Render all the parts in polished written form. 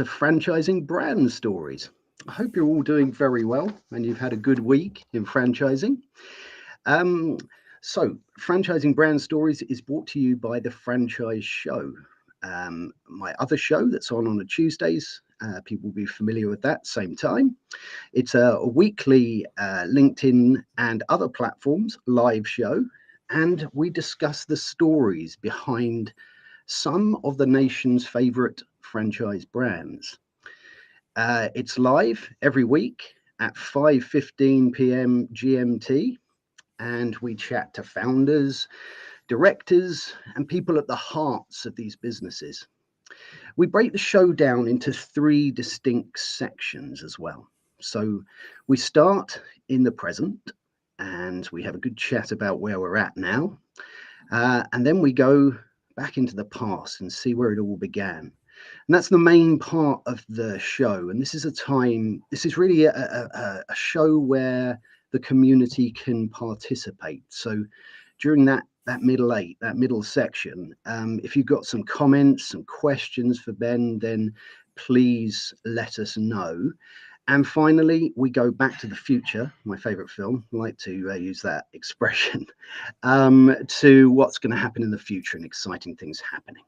to Franchising Brand Stories. I hope you're all doing very well and you've had a good week in franchising. So, Franchising Brand Stories is brought to you by The Franchise Show. My other show that's on a Tuesdays, people will be familiar with that, same time. It's a weekly LinkedIn and other platforms live show, and we discuss the stories behind some of the nation's favorite franchise brands. It's live every week at 5:15 p.m. GMT, and we chat to founders, directors, and people at the hearts of these businesses. We break the show down into 3 distinct sections as well. So we start in the present, and we have a good chat about where we're at now. And then we go back into the past and see where it all began. And that's the main part of the show. And this is really a show where the community can participate. So during that middle section, if you've got some comments, some questions for Ben, then please let us know. And finally, we go back to the future, my favorite film, I like to use that expression, to what's going to happen in the future and exciting things happening.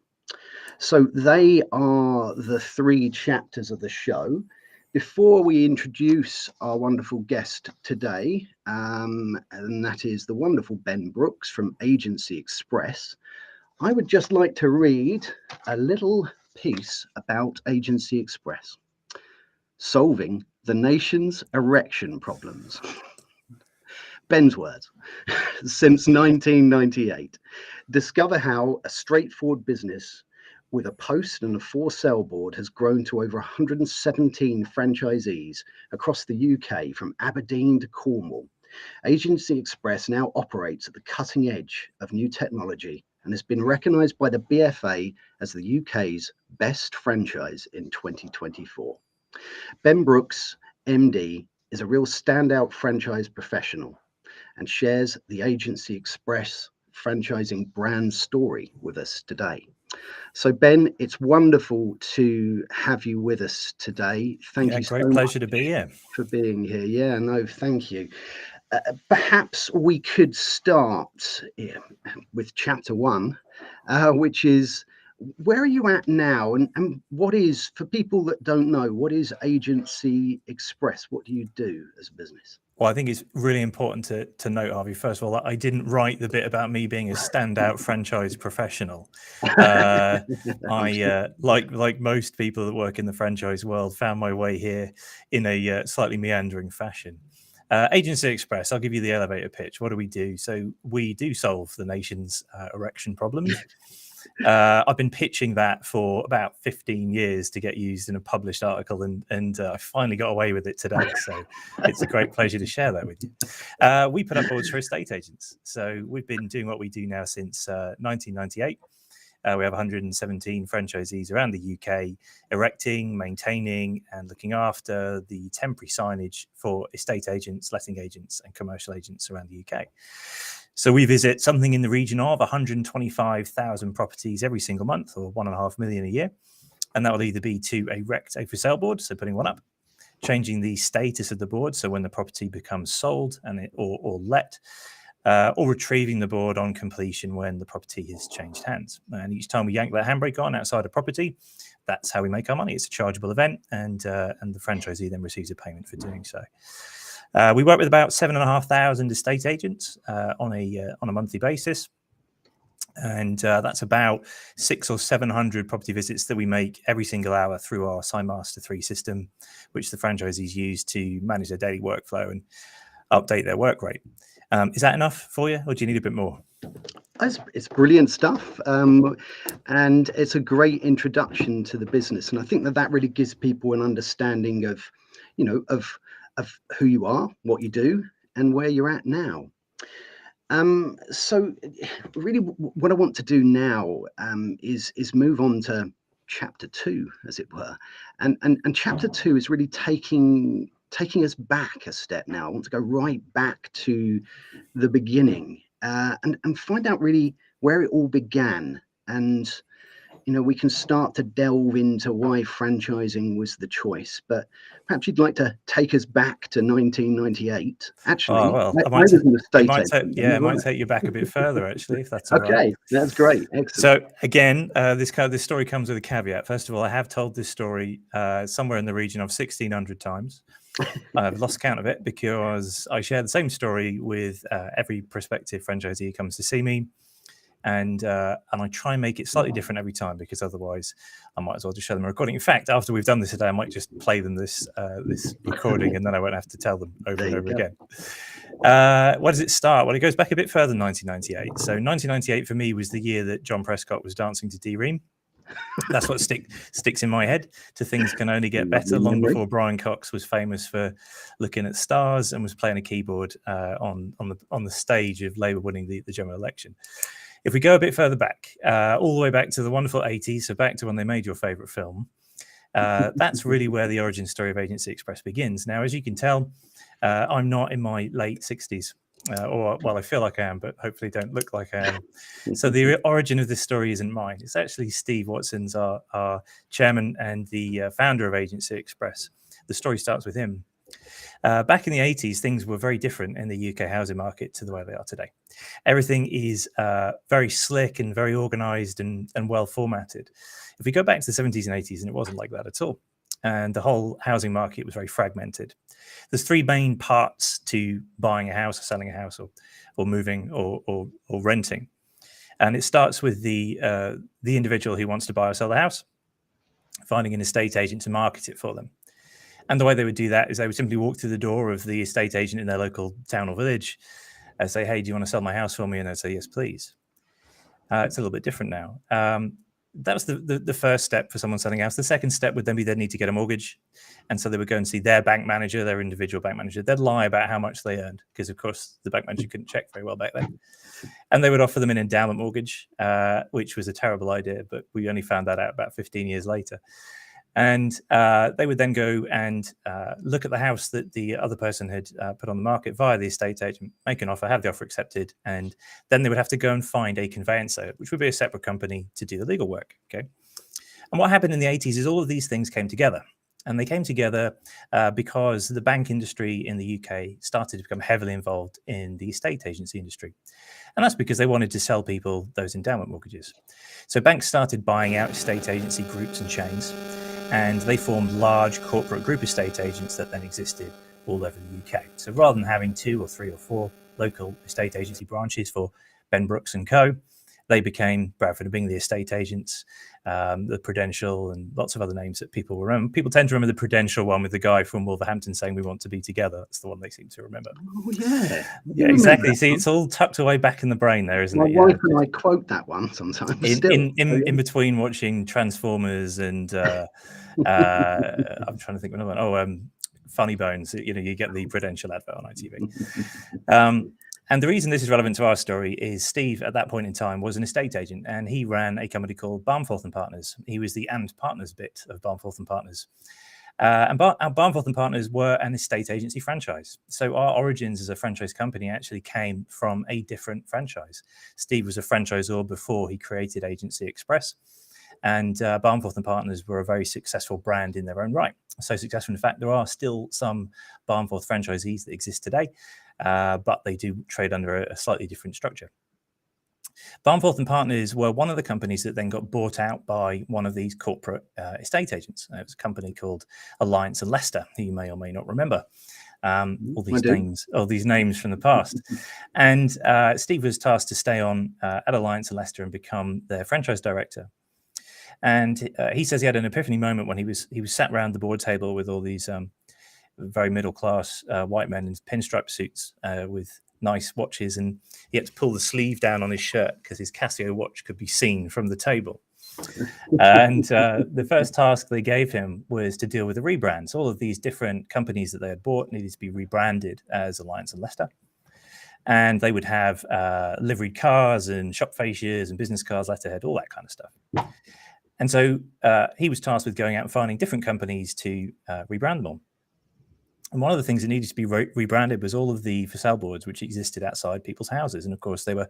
So they are the 3 chapters of the show. Before we introduce our wonderful guest today, and that is the wonderful Ben Brookes from Agency Express, I would just like to read a little piece about Agency Express. Solving the nation's erection problems. Ben's words. Since 1998, discover how a straightforward business with a post and a for sale board has grown to over 117 franchisees across the UK, from Aberdeen to Cornwall. Agency Express now operates at the cutting edge of new technology and has been recognised by the BFA as the UK's best franchise in 2024. Ben Brookes, MD, is a real standout franchise professional and shares the Agency Express franchising brand story with us today. So Ben, it's wonderful to have you with us today. Thank you so much. Great pleasure to be here. For being here. Yeah, no, thank you. Perhaps we could start with chapter 1, which is, where are you at now, and what is, for people that don't know, what is Agency Express? What do you do as a business? Well, I think it's really important to note, Harvey, first of all, that I didn't write the bit about me being a standout franchise professional. I, like most people that work in the franchise world, found my way here in a slightly meandering fashion. Agency Express, I'll give you the elevator pitch. What do we do? So we do solve the nation's erection problems. I've been pitching that for about 15 years to get used in a published article, and I finally got away with it today. So it's a great pleasure to share that with you. We put up boards for estate agents. So we've been doing what we do now since 1998. We have 117 franchisees around the UK, erecting, maintaining, and looking after the temporary signage for estate agents, letting agents, and commercial agents around the UK. So we visit something in the region of 125,000 properties every single month, or 1.5 million a year. And that will either be to erect a for sale board, so putting one up, changing the status of the board, so when the property becomes sold or let, or retrieving the board on completion when the property has changed hands. And each time we yank that handbrake on outside a property, that's how we make our money. It's a chargeable event, and the franchisee then receives a payment for doing so. We work with about 7,500 estate agents on a monthly basis, and that's about 600 or 700 property visits that we make every single hour through our Signmaster 3 system, which the franchisees use to manage their daily workflow and update their work rate. Is that enough for you, or do you need a bit more? It's brilliant stuff, and it's a great introduction to the business, and I think that really gives people an understanding of, of who you are, what you do, and where you're at now. So really what I want to do now is move on to chapter 2, as it were, and chapter 2 is really taking us back a step now. I want to go right back to the beginning and find out really where it all began, and we can start to delve into why franchising was the choice. But perhaps you'd like to take us back to 1998. Actually, well, I was an estate agent. I might take you back a bit further, actually, if that's all right. Okay, that's great. Excellent. So again, this story comes with a caveat. First of all, I have told this story somewhere in the region of 1,600 times. I've lost count of it because I share the same story with every prospective franchisee who comes to see me, and I try and make it slightly different every time, because otherwise I might as well just show them a recording. In fact, after we've done this today, I might just play them this recording, and then I won't have to tell them over and over again. Where does it start? Well, it goes back a bit further than 1998. So 1998 for me was the year that John Prescott was dancing to D-Ream. That's what sticks in my head. To things can only get better. Long before Brian Cox was famous for looking at stars and was playing a keyboard on the stage of Labour winning the general election. If we go a bit further back, all the way back to the wonderful 80s, so back to when they made your favourite film, that's really where the origin story of Agency Express begins. Now, as you can tell, I'm not in my late 60s. Well, I feel like I am, but hopefully don't look like I am. So the origin of this story isn't mine. It's actually Steve Watson's, our chairman and the founder of Agency Express. The story starts with him. Back in the 80s, things were very different in the UK housing market to the way they are today. Everything is very slick and very organized and well formatted. If we go back to the 70s and 80s, and it wasn't like that at all. And the whole housing market was very fragmented. There's three main parts to buying a house or selling a house or moving or renting. And it starts with the individual who wants to buy or sell the house, finding an estate agent to market it for them. And the way they would do that is they would simply walk through the door of the estate agent in their local town or village and say, hey, do you want to sell my house for me? And they'd say, yes, please. It's a little bit different now. That was the first step for someone selling a house. The second step would then be they'd need to get a mortgage. And so they would go and see their bank manager, their individual bank manager. They'd lie about how much they earned because, of course, the bank manager couldn't check very well back then. And they would offer them an endowment mortgage, which was a terrible idea, but we only found that out about 15 years later. And they would then go and look at the house that the other person had put on the market via the estate agent, make an offer, have the offer accepted, and then they would have to go and find a conveyancer, which would be a separate company to do the legal work. Okay. And what happened in the 80s is all of these things came together. And they came together because the bank industry in the UK started to become heavily involved in the estate agency industry. And that's because they wanted to sell people those endowment mortgages. So banks started buying out estate agency groups and chains, and they formed large corporate group estate agents that then existed all over the UK. So rather than having 2 or 3 or 4 local estate agency branches for Ben Brookes and Co., they became Bradford and Bingley estate agents, the Prudential, and lots of other names that people remember. People tend to remember the Prudential one with the guy from Wolverhampton saying, we want to be together. That's the one they seem to remember. Oh, yeah. Yeah, exactly. See, it's all tucked away back in the brain there, isn't it? My wife and I quote that one sometimes. In between watching Transformers and I'm trying to think of another one. Funny Bones. You get the Prudential advert on ITV. And the reason this is relevant to our story is Steve, at that point in time, was an estate agent, and he ran a company called Barnforth and Partners. He was the and partners bit of Barnforth and Partners. And Barnforth and Partners were an estate agency franchise. So our origins as a franchise company actually came from a different franchise. Steve was a franchisor before he created Agency Express. And Barnforth and Partners were a very successful brand in their own right. So successful, in fact, there are still some Barnforth franchisees that exist today, but they do trade under a slightly different structure. Barnforth and Partners were one of the companies that then got bought out by one of these corporate estate agents. It was a company called Alliance and Leicester, who you may or may not remember. All these names from the past. And Steve was tasked to stay on at Alliance and Leicester and become their franchise director. And he says he had an epiphany moment when he was sat around the board table with all these very middle class white men in pinstripe suits with nice watches, and he had to pull the sleeve down on his shirt because his Casio watch could be seen from the table. And the first task they gave him was to deal with the rebrands. All of these different companies that they had bought needed to be rebranded as Alliance and Leicester. And they would have liveried cars and shop fascias and business cards, letterhead, all that kind of stuff. And so he was tasked with going out and finding different companies to rebrand them on. And one of the things that needed to be rebranded was all of the for sale boards which existed outside people's houses. And of course, they were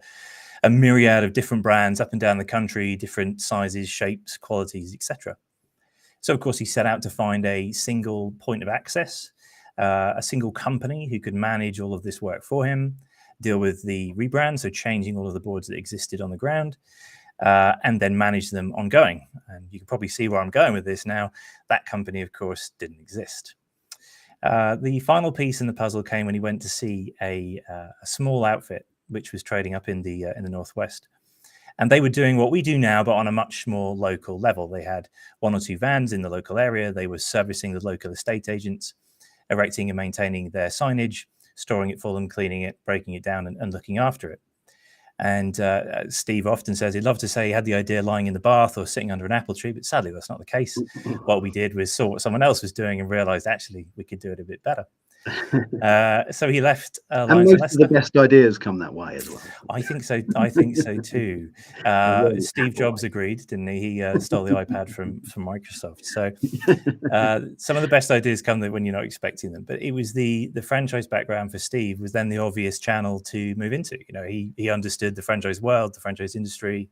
a myriad of different brands up and down the country, different sizes, shapes, qualities, etc. So, of course, he set out to find a single point of access, a single company who could manage all of this work for him, deal with the rebrand, so changing all of the boards that existed on the ground, and then manage them ongoing. And you can probably see where I'm going with this now. That company, of course, didn't exist. The final piece in the puzzle came when he went to see a small outfit which was trading up in the Northwest. And they were doing what we do now, but on a much more local level. They had 1 or 2 vans in the local area. They were servicing the local estate agents, erecting and maintaining their signage, storing it for them, cleaning it, breaking it down, and looking after it. And Steve often says he'd love to say he had the idea lying in the bath or sitting under an apple tree, but sadly that's not the case. What we did was saw what someone else was doing and realized actually we could do it a bit better. So he left. And most of the best ideas come that way as well. I think so. I think so too. Steve Jobs agreed, didn't he? He stole the iPad from Microsoft. So some of the best ideas come when you're not expecting them. But it was the franchise background for Steve was then the obvious channel to move into. You know, he understood the franchise world, the franchise industry,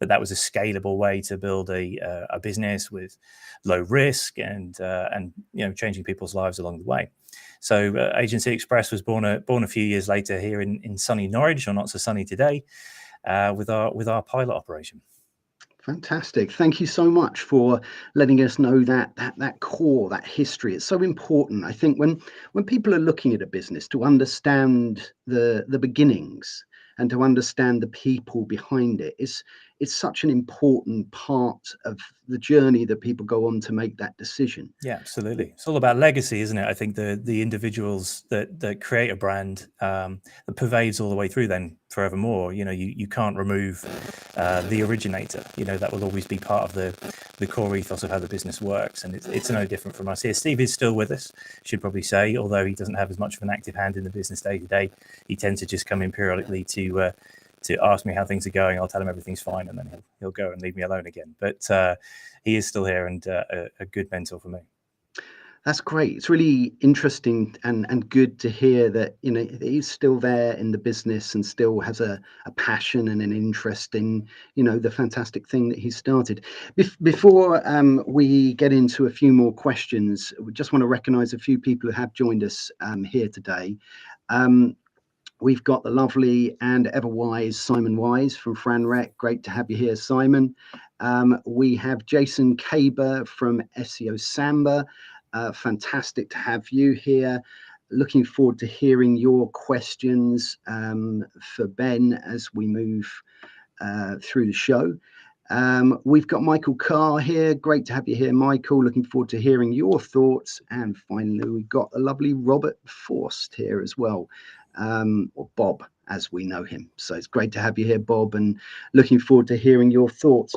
that was a scalable way to build a business with low risk and changing people's lives along the way. So Agency Express was born a few years later here in sunny Norwich, or not so sunny today, with our pilot operation. Fantastic. Thank you so much for letting us know that core, that history. It's so important. I think when people are looking at a business, to understand the beginnings and to understand the people behind it is such an important part of the journey that people go on to make that decision. Yeah, absolutely. It's all about legacy, isn't it? I think the individuals that create a brand that pervades all the way through then forevermore. You know, you can't remove the originator. You know, that will always be part of the core ethos of how the business works. And it's no different from us here. Steve is still with us, should probably say, although he doesn't have as much of an active hand in the business day to day. He tends to just come in periodically to ask me how things are going. I'll tell him everything's fine, and then he'll go and leave me alone again. But he is still here and a good mentor for me. That's great. It's really interesting and good to hear that, you know, he's still there in the business and still has a passion and an interest in, you know, the fantastic thing that he started. Before we get into a few more questions, we just want to recognize a few people who have joined us here today. We've got the lovely and ever wise Simon Wise from FranRec. Great to have you here, Simon. We have Jason Kaber from SEO Samba. Fantastic to have you here. Looking forward to hearing your questions for Ben as we move through the show. We've got Michael Carr here. Great to have you here, Michael. Looking forward to hearing your thoughts. And finally, we've got the lovely Robert Forst here as well, or Bob, as we know him. So it's great to have you here, Bob, and looking forward to hearing your thoughts.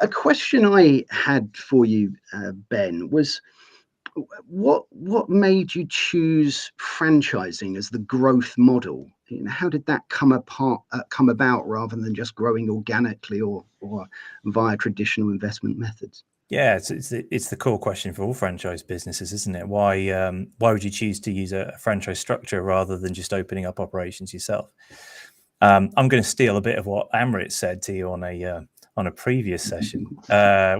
A question I had for you, Ben, was what made you choose franchising as the growth model? You know, how did that come about rather than just growing organically or via traditional investment methods? Yeah, it's the core question for all franchise businesses, isn't it? Why would you choose to use a franchise structure rather than just opening up operations yourself? I'm going to steal a bit of what Amrit said to you on a previous session,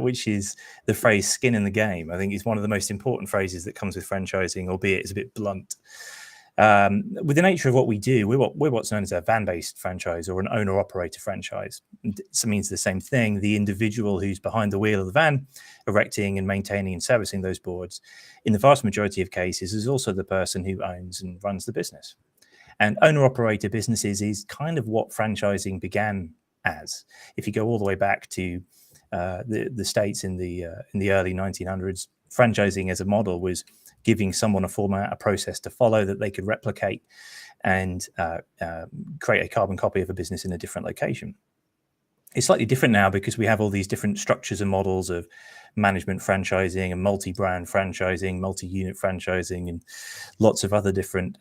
which is the phrase "skin in the game." I think it's one of the most important phrases that comes with franchising, albeit it's a bit blunt. With the nature of what we do, we're what's known as a van-based franchise or an owner-operator franchise. It means the same thing. The individual who's behind the wheel of the van, erecting and maintaining and servicing those boards, in the vast majority of cases, is also the person who owns and runs the business. And owner-operator businesses is kind of what franchising began as. If you go all the way back to the States in the early 1900s, franchising as a model was giving someone a format, a process to follow that they could replicate and create a carbon copy of a business in a different location. It's slightly different now because we have all these different structures and models of management franchising and multi-brand franchising, multi-unit franchising, and lots of other different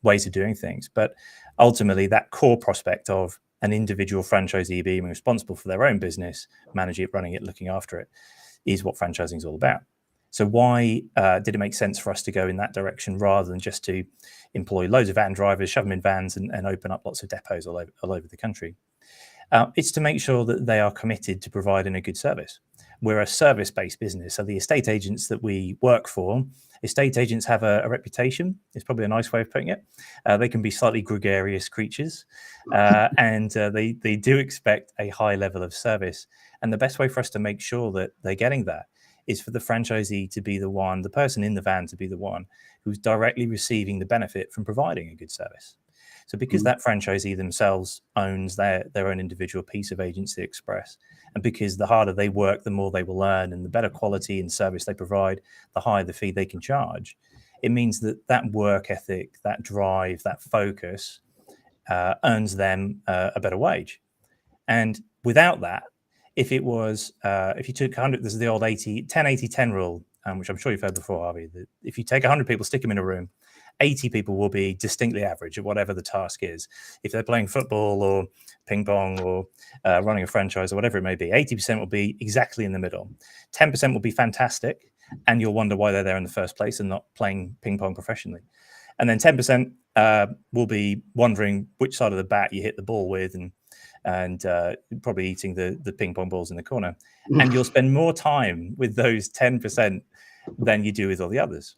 ways of doing things. But ultimately, that core prospect of an individual franchisee being responsible for their own business, managing it, running it, looking after it, is what franchising is all about. So why did it make sense for us to go in that direction rather than just to employ loads of van drivers, shove them in vans, and open up lots of depots all over the country? It's to make sure that they are committed to providing a good service. We're a service-based business, so the estate agents that we work for, estate agents have a reputation. It's probably a nice way of putting it. They can be slightly gregarious creatures, and they do expect a high level of service. And the best way for us to make sure that they're getting that is for the franchisee to be the one, the person in the van to be the one who's directly receiving the benefit from providing a good service. So because that franchisee themselves owns their own individual piece of Agency Express, and because the harder they work, the more they will earn, and the better quality and service they provide, the higher the fee they can charge, it means that that work ethic, that drive, that focus earns them a better wage. And without that, if it was, if you took 100, this is the old 10-80-10 rule, which I'm sure you've heard before, Harvey, that if you take 100 people, stick them in a room, 80 people will be distinctly average at whatever the task is. If they're playing football or ping pong or running a franchise or whatever it may be, 80% will be exactly in the middle. 10% will be fantastic, and you'll wonder why they're there in the first place and not playing ping pong professionally. And then 10% will be wondering which side of the bat you hit the ball with, and probably eating the ping pong balls in the corner. And you'll spend more time with those 10% than you do with all the others.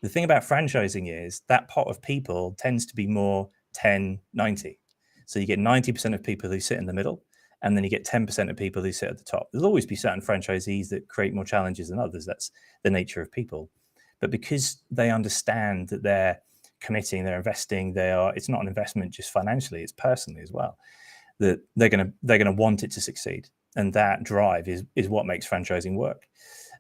The thing about franchising is that pot of people tends to be more 10-90. So you get 90% of people who sit in the middle, and then you get 10% of people who sit at the top. There'll always be certain franchisees that create more challenges than others. That's the nature of people. But because they understand that they're committing, they're investing, it's not an investment just financially, it's personally as well, that they're gonna want it to succeed. And that drive is what makes franchising work.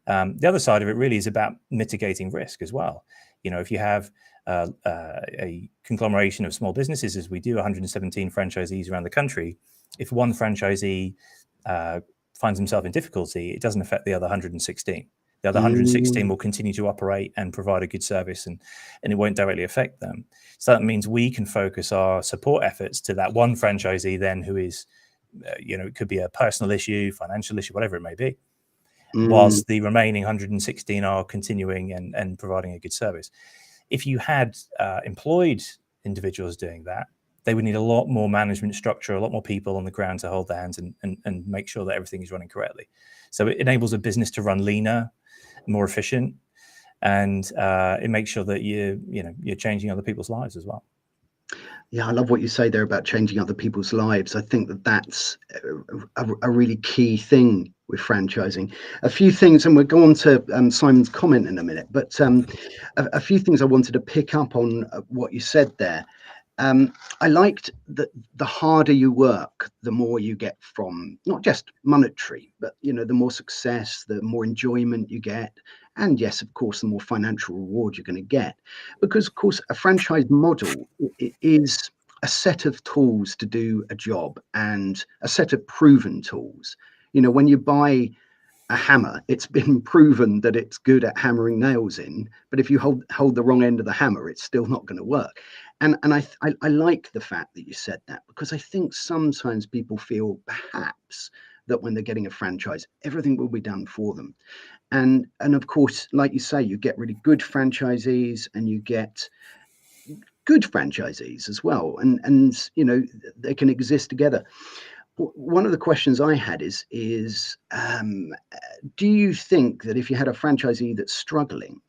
The other side of it really is about mitigating risk as well. You know, if you have a conglomeration of small businesses, as we do, 117 franchisees around the country, if one franchisee finds himself in difficulty, it doesn't affect the other 116. The other 116 will continue to operate and provide a good service, and it won't directly affect them. So that means we can focus our support efforts to that one franchisee then who is, it could be a personal issue, financial issue, whatever it may be, whilst the remaining 116 are continuing and providing a good service. If you had employed individuals doing that, they would need a lot more management structure, a lot more people on the ground to hold their hands and make sure that everything is running correctly. So it enables a business to run leaner, more efficient, and it makes sure that you're changing other people's lives as well. Yeah, I love what you say there about changing other people's lives. I think that's a really key thing with franchising. A few things, and we'll go on to Simon's comment in a minute, but a few things I wanted to pick up on what you said there. I liked that the harder you work, the more you get from not just monetary, but the more success, the more enjoyment you get. And yes, of course, the more financial reward you're going to get. Because, of course, a franchise model is a set of tools to do a job and a set of proven tools. When you buy a hammer, it's been proven that it's good at hammering nails in, but if you hold the wrong end of the hammer, it's still not going to work. And I like the fact that you said that, because I think sometimes people feel perhaps that when they're getting a franchise, everything will be done for them. And of course, like you say, you get really good franchisees and you get good franchisees as well. And they can exist together. One of the questions I had is do you think that if you had a franchisee that's struggling,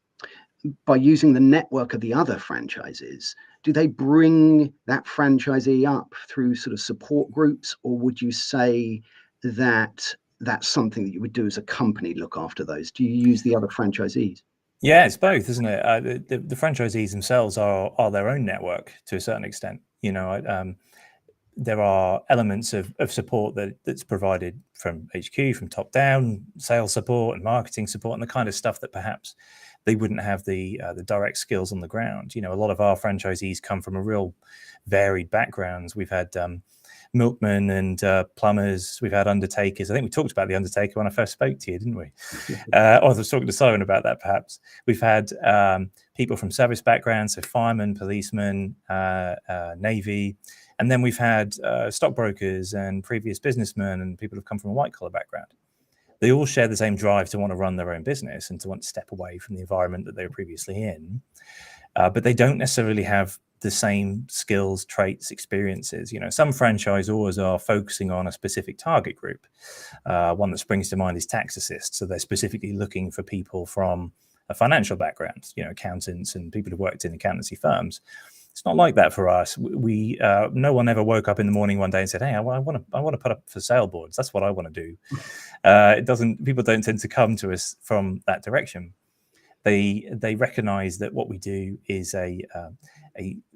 by using the network of the other franchises, do they bring that franchisee up through sort of support groups, or would you say that that's something that you would do as a company, look after those? Do you use the other franchisees? Yeah, it's both, isn't it? The franchisees themselves are their own network to a certain extent. There are elements of support that's provided from HQ, from top down, sales support and marketing support, and the kind of stuff that perhaps they wouldn't have the direct skills on the ground. A lot of our franchisees come from a real varied backgrounds. We've had milkmen and plumbers. We've had undertakers. I think we talked about the undertaker when I first spoke to you, didn't we? Or I was talking to Simon about that, perhaps. We've had people from service backgrounds, so firemen, policemen, Navy. And then we've had stockbrokers and previous businessmen and people who've come from a white collar background. They all share the same drive to want to run their own business and to want to step away from the environment that they were previously in. But they don't necessarily have the same skills, traits, experiences. Some franchisors are focusing on a specific target group. One that springs to mind is tax assist. So they're specifically looking for people from a financial background, accountants and people who worked in accountancy firms. It's not like that for us. We no one ever woke up in the morning one day and said, "Hey, I want to put up for sale boards. That's what I want to do." People don't tend to come to us from that direction. They recognize that what we do is a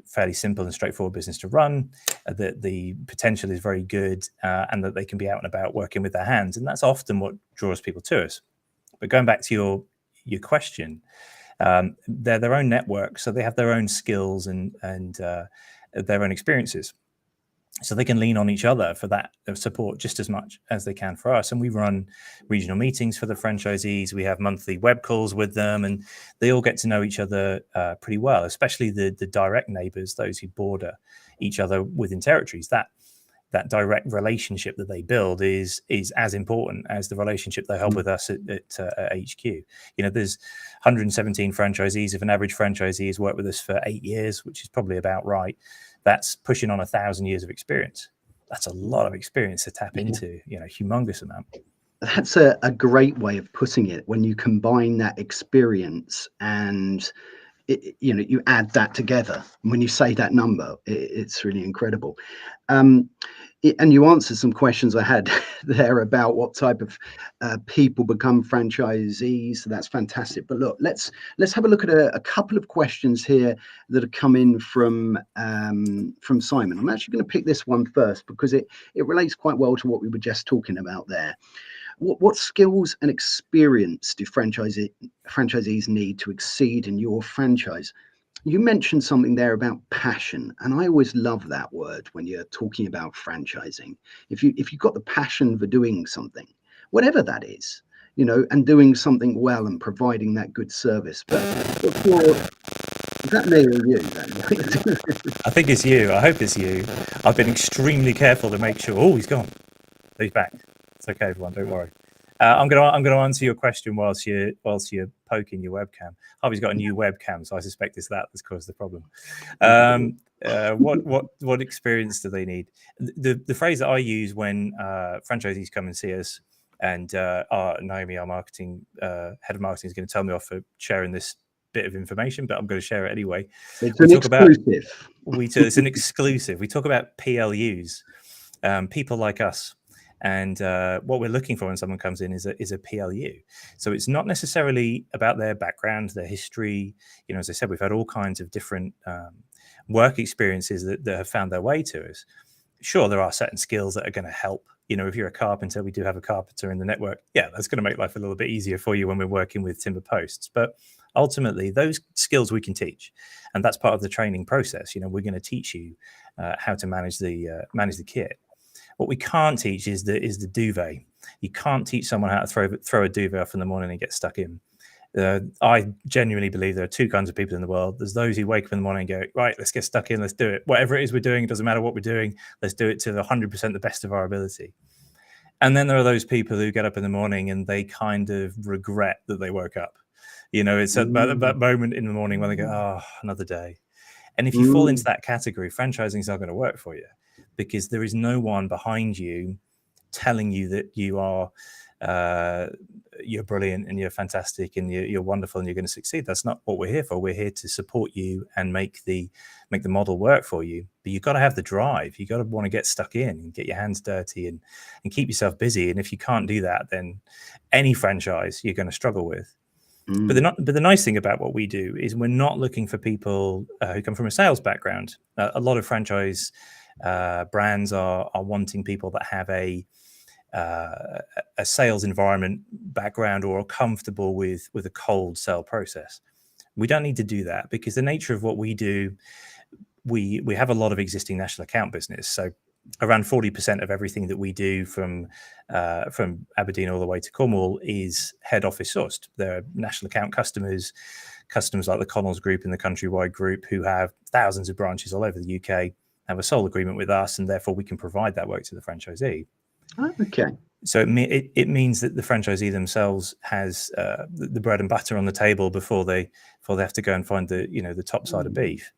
fairly simple and straightforward business to run, that the potential is very good, and that they can be out and about working with their hands. And that's often what draws people to us. But going back to your question, they're their own network, so they have their own skills and their own experiences. So they can lean on each other for that support just as much as they can for us. And we run regional meetings for the franchisees. We have monthly web calls with them, and they all get to know each other pretty well, especially the direct neighbors, those who border each other within territories. That direct relationship that they build is as important as the relationship they have with us at HQ. There's 117 franchisees. If an average franchisee has worked with us for 8 years, which is probably about right, that's pushing on 1,000 years of experience. That's a lot of experience to tap into, humongous amount. That's a great way of putting it. When you combine that experience and you add that together, and when you say that number, it's really incredible. And you answered some questions I had there about what type of people become franchisees. So that's fantastic. But look, let's have a look at a couple of questions here that have come in from Simon. I'm actually going to pick this one first because it relates quite well to what we were just talking about there. What skills and experience do franchisees need to exceed in your franchise? You mentioned something there about passion, and I always love that word when you're talking about franchising. If you've got the passion for doing something, whatever that is, and doing something well and providing that good service. But is that me or you then? I think it's you. I hope it's you. I've been extremely careful to make sure. Oh, he's gone. He's back. It's okay, everyone. Don't worry. I'm going to answer your question whilst you're poking your webcam. Harvey's got a new webcam, so I suspect it's that's caused the problem. What experience do they need? The phrase that I use when franchisees come and see us, and Naomi, our marketing head of marketing, is going to tell me off for sharing this bit of information, but I'm going to share it anyway. It's an exclusive. It's an exclusive. We talk about PLUs, people like us. And what we're looking for when someone comes in is a PLU. So it's not necessarily about their background, their history. As I said, we've had all kinds of different work experiences that have found their way to us. Sure, there are certain skills that are going to help. If you're a carpenter, we do have a carpenter in the network. Yeah, that's going to make life a little bit easier for you when we're working with timber posts. But ultimately, those skills we can teach, and that's part of the training process. We're going to teach you how to manage the kit. What we can't teach is the duvet. You can't teach someone how to throw a duvet off in the morning and get stuck in. I genuinely believe there are two kinds of people in the world. There's those who wake up in the morning and go, right, let's get stuck in, let's do it. Whatever it is we're doing, it doesn't matter what we're doing, let's do it to the 100% the best of our ability. And then there are those people who get up in the morning and they kind of regret that they woke up. It's at that moment in the morning when they go, oh, another day. And if you fall into that category, franchising is not going to work for you, because there is no one behind you telling you that you are you're brilliant and you're fantastic and you're wonderful and you're going to succeed. That's not what we're here for. We're here to support you and make the model work for you. But you've got to have the drive. You've got to want to get stuck in and get your hands dirty and keep yourself busy. And if you can't do that, then any franchise you're going to struggle with. But the nice thing about what we do is we're not looking for people who come from a sales background. A lot of franchise brands are wanting people that have a sales environment background or are comfortable with a cold sell process. We don't need to do that, because the nature of what we do, we have a lot of existing national account business. So around 40% of everything that we do from Aberdeen all the way to Cornwall is head office sourced. There are national account customers like the Connells Group and the Countrywide Group, who have thousands of branches all over the UK, have a sole agreement with us, and therefore we can provide that work to the franchisee. Okay. So it means that the franchisee themselves has the bread and butter on the table before they have to go and find the top side of beef.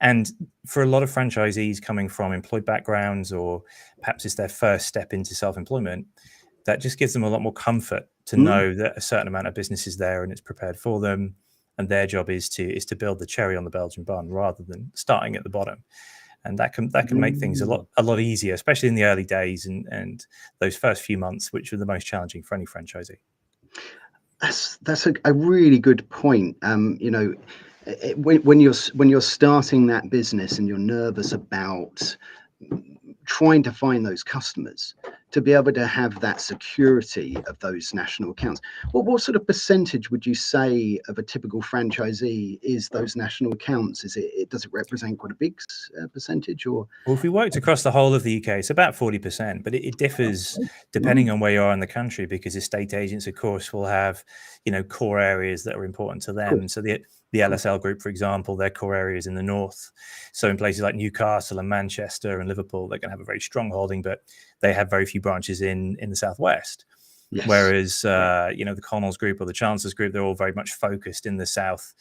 And for a lot of franchisees coming from employed backgrounds, or perhaps it's their first step into self-employment, that just gives them a lot more comfort to know that a certain amount of business is there and it's prepared for them, and their job is to build the cherry on the Belgian bun rather than starting at the bottom. And that can make things a lot easier, especially in the early days and those first few months, which are the most challenging for any franchisee. That's a really good point. When you're starting that business and you're nervous about trying to find those customers, to be able to have that security of those national accounts, what sort of percentage would you say of a typical franchisee is those national accounts? Does it represent quite a big percentage? Or well, if we worked across the whole of the UK, it's about 40%, but it differs depending on where you are in the country, because estate agents, of course, will have core areas that are important to them. So the LSL group, for example, their core areas in the north. So in places like Newcastle and Manchester and Liverpool, they're going to have a very strong holding, but they have very few branches in the southwest. Yes. Whereas the Connells group or the Chancellors group, they're all very much focused in the south,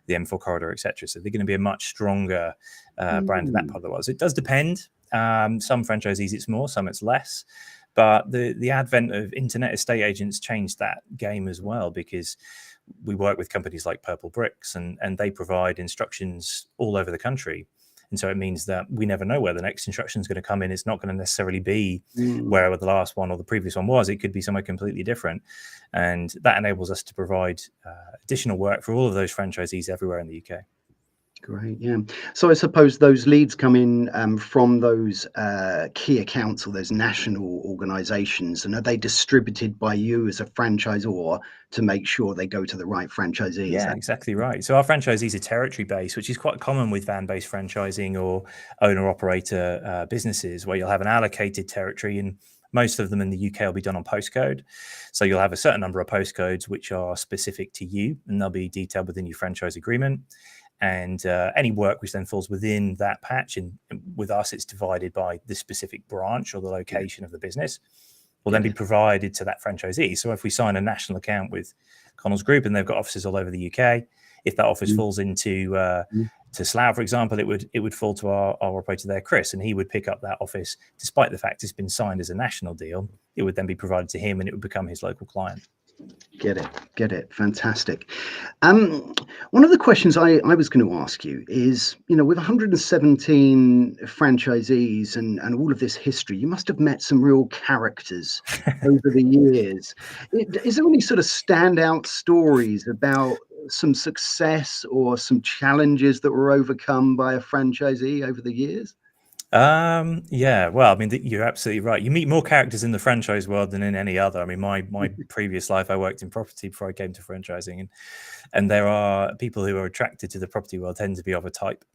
the M4 corridor, etc. So they're going to be a much stronger brand in that part of the world. So it does depend. Some franchisees it's more, some it's less. But the advent of internet estate agents changed that game as well, because we work with companies like Purple Bricks, and they provide instructions all over the country. And so it means that we never know where the next instruction is going to come in. It's not going to necessarily be wherever the last one or the previous one was. It could be somewhere completely different. And that enables us to provide additional work for all of those franchisees everywhere in the UK. Great, yeah. So I suppose those leads come in from those key accounts or those national organizations, and are they distributed by you as a franchisor to make sure they go to the right franchisee? Yeah, exactly right. So our franchisees are territory based, which is quite common with van-based franchising or owner-operator businesses, where you'll have an allocated territory, and most of them in the UK will be done on postcode. So you'll have a certain number of postcodes which are specific to you, and they'll be detailed within your franchise agreement. And any work which then falls within that patch, and with us, it's divided by the specific branch or the location of the business, will then be provided to that franchisee. So if we sign a national account with Connells Group and they've got offices all over the UK, if that office falls into to Slough, for example, it would fall to our operator there, Chris, and he would pick up that office, despite the fact it's been signed as a national deal. It would then be provided to him, and it would become his local client. Get it. Fantastic. One of the questions I was going to ask you is, with 117 franchisees and all of this history, you must have met some real characters over the years. Is there any sort of standout stories about some success or some challenges that were overcome by a franchisee over the years? Yeah, well, I mean, you're absolutely right. You meet more characters in the franchise world than in any other. I mean, my previous life, I worked in property before I came to franchising, and there are people who are attracted to the property world tend to be of a type.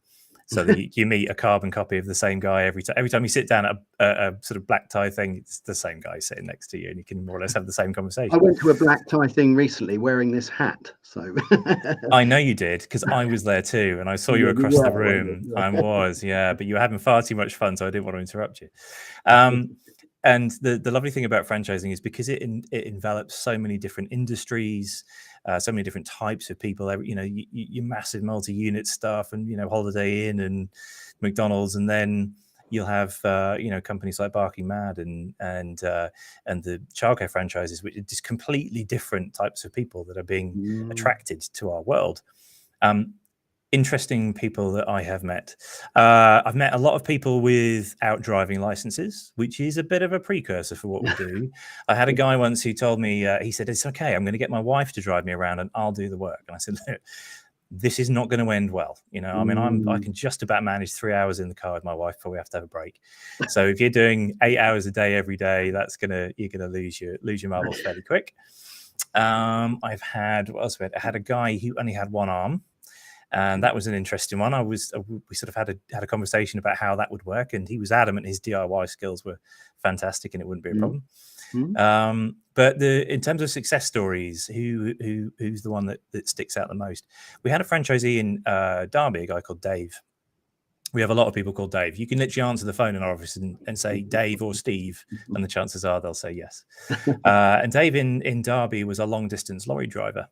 So that you meet a carbon copy of the same guy every time. Every time you sit down at a sort of black tie thing, it's the same guy sitting next to you, and you can more or less have the same conversation. I went to a black tie thing recently wearing this hat. So I know you did, because I was there too, and I saw you across the room. I was, yeah, but you were having far too much fun, so I didn't want to interrupt you. And the lovely thing about franchising is because it envelops so many different industries, so many different types of people. Your massive multi-unit stuff, and Holiday Inn and McDonald's, and then you'll have companies like Barking Mad and the childcare franchises, which are just completely different types of people that are being attracted to our world. Interesting people that I have met. I've met a lot of people without driving licenses, which is a bit of a precursor for what we do. I had a guy once who told me, he said, "It's okay, I'm going to get my wife to drive me around and I'll do the work." And I said, "Look, this is not going to end well. I mean, I can just about manage 3 hours in the car with my wife before we have to have a break. So if you're doing 8 hours a day every day, you're gonna lose your marbles fairly quick." I've had, what else? I had a guy who only had one arm. And that was an interesting one. We sort of had a conversation about how that would work, and he was adamant his DIY skills were fantastic and it wouldn't be a problem. But in terms of success stories, who's the one that sticks out the most? We had a franchisee in Derby, a guy called Dave, we have a lot of people called Dave. You can literally answer the phone in our office and say Dave or Steve, and the chances are they'll say yes. And Dave in Derby was a long distance lorry driver,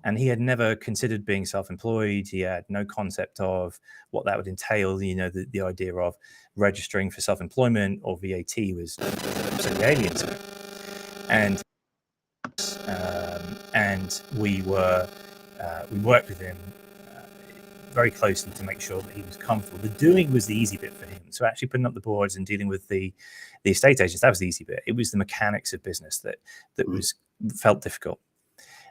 and he had never considered being self-employed. He had no concept of what that would entail. The idea of registering for self-employment or VAT was absolutely alien to him. And we worked with him very closely to make sure that he was comfortable. The doing was the easy bit for him. So actually putting up the boards and dealing with the estate agents, that was the easy bit. It was the mechanics of business that felt difficult.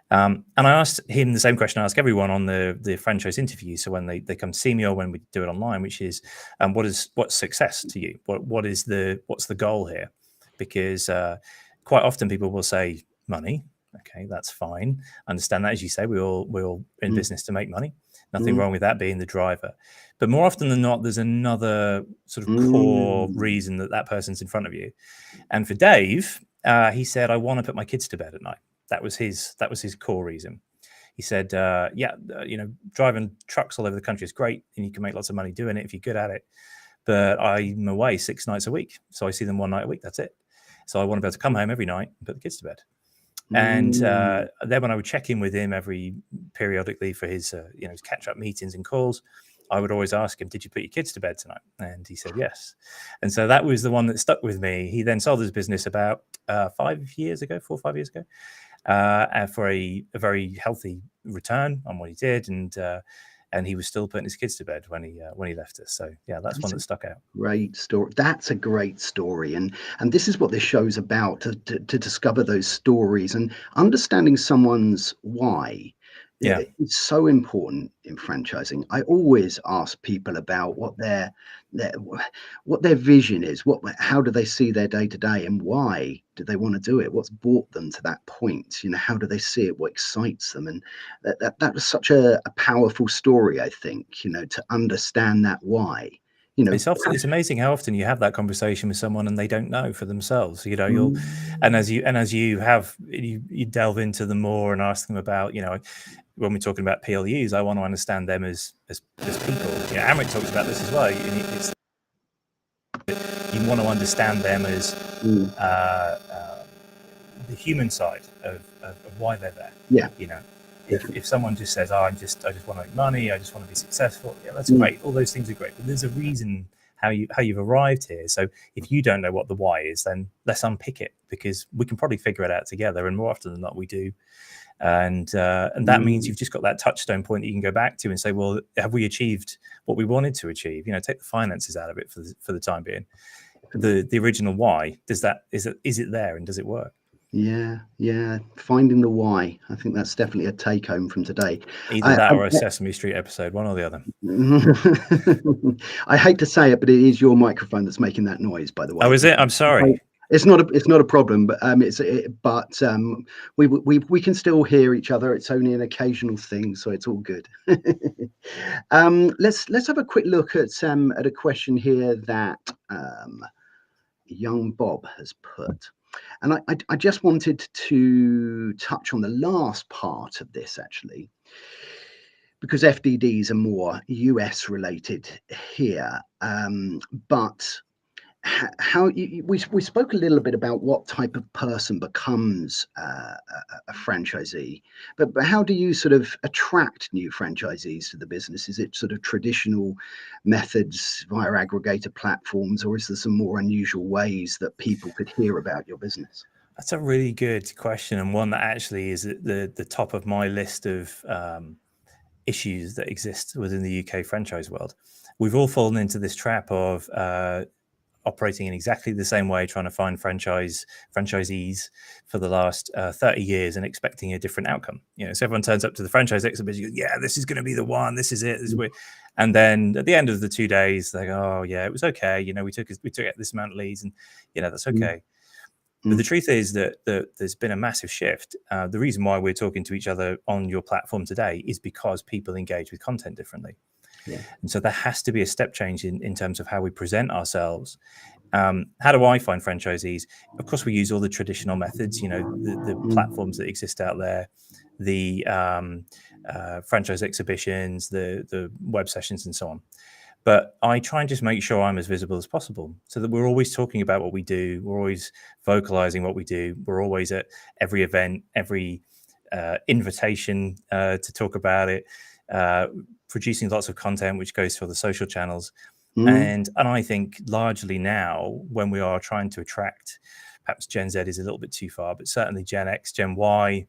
And I asked him the same question I ask everyone on the franchise interview. So when they come to see me or when we do it online, which is, what's success to you? What's the goal here? Because quite often people will say money. Okay, that's fine. I understand that. As you say, we're all in business to make money. Nothing wrong with that being the driver. But more often than not, there's another sort of core reason that person's in front of you. And for Dave, he said, I want to put my kids to bed at night. That was his core reason. He said, driving trucks all over the country is great and you can make lots of money doing it if you're good at it. But I'm away 6 nights a week. So I see them 1 night a week. That's it. So I want to be able to come home every night and put the kids to bed. And then when I would check in with him periodically for his catch-up meetings and calls, I would always ask him, did you put your kids to bed tonight? And he said, yes. And so that was the one that stuck with me. He then sold his business about 4 or 5 years ago, for a very healthy return on what he did. And he was still putting his kids to bed when he left us. So yeah, that's one that stuck out. Great story. That's a great story, and this is what this show's about: to discover those stories and understanding someone's why. Yeah, it's so important in franchising. I always ask people about what their vision is, how do they see their day to day, and why do they want to do it? What's brought them to that point? How do they see it? What excites them? And that was such a powerful story, I think. To understand that why. It's amazing how often you have that conversation with someone and they don't know for themselves. And as you delve into them more and ask them about, when we're talking about PLUs, I want to understand them as people. Amrit talks about this as well. You want to understand them as the human side of why they're there. Yeah. If someone just says, I just want to make money, I just want to be successful, yeah, that's great. All those things are great, but there's a reason how you've arrived here. So if you don't know what the why is, then let's unpick it, because we can probably figure it out together, and more often than not we do. And that means you've just got that touchstone point that you can go back to and say, well, have we achieved what we wanted to achieve? Take the finances out of it for the time being. The original why, is it there, and does it work? Yeah. Finding the why. I think that's definitely a take home from today. Either that or a Sesame Street episode, one or the other. I hate to say it, but it is your microphone that's making that noise, by the way. Oh, is it? I'm sorry. It's not a problem, but we can still hear each other. It's only an occasional thing, so it's all good. Let's have a quick look at a question here that young Bob has put. And I just wanted to touch on the last part of this, actually, because FDDs are more US related here. But how we spoke a little bit about what type of person becomes a franchisee, but how do you sort of attract new franchisees to the business? Is it sort of traditional methods via aggregator platforms, or is there some more unusual ways that people could hear about your business? That's a really good question, and one that actually is at the top of my list of issues that exist within the UK franchise world. We've all fallen into this trap of operating in exactly the same way, trying to find franchisees for the last 30 years and expecting a different outcome. So everyone turns up to the franchise exhibition, yeah, this is going to be the one, this is it, and then at the end of the 2 days, they go, oh yeah, it was okay. We took this amount of leads, and that's okay. But the truth is that there's been a massive shift. The reason why we're talking to each other on your platform today is because people engage with content differently. Yeah. And so there has to be a step change in terms of how we present ourselves. How do I find franchisees? Of course, we use all the traditional methods, the platforms that exist out there, the franchise exhibitions, the web sessions, and so on. But I try and just make sure I'm as visible as possible so that we're always talking about what we do. We're always vocalizing what we do. We're always at every event, every invitation to talk about it, producing lots of content which goes through the social channels. And I think largely now, when we are trying to attract, perhaps Gen Z is a little bit too far, but certainly Gen X, Gen Y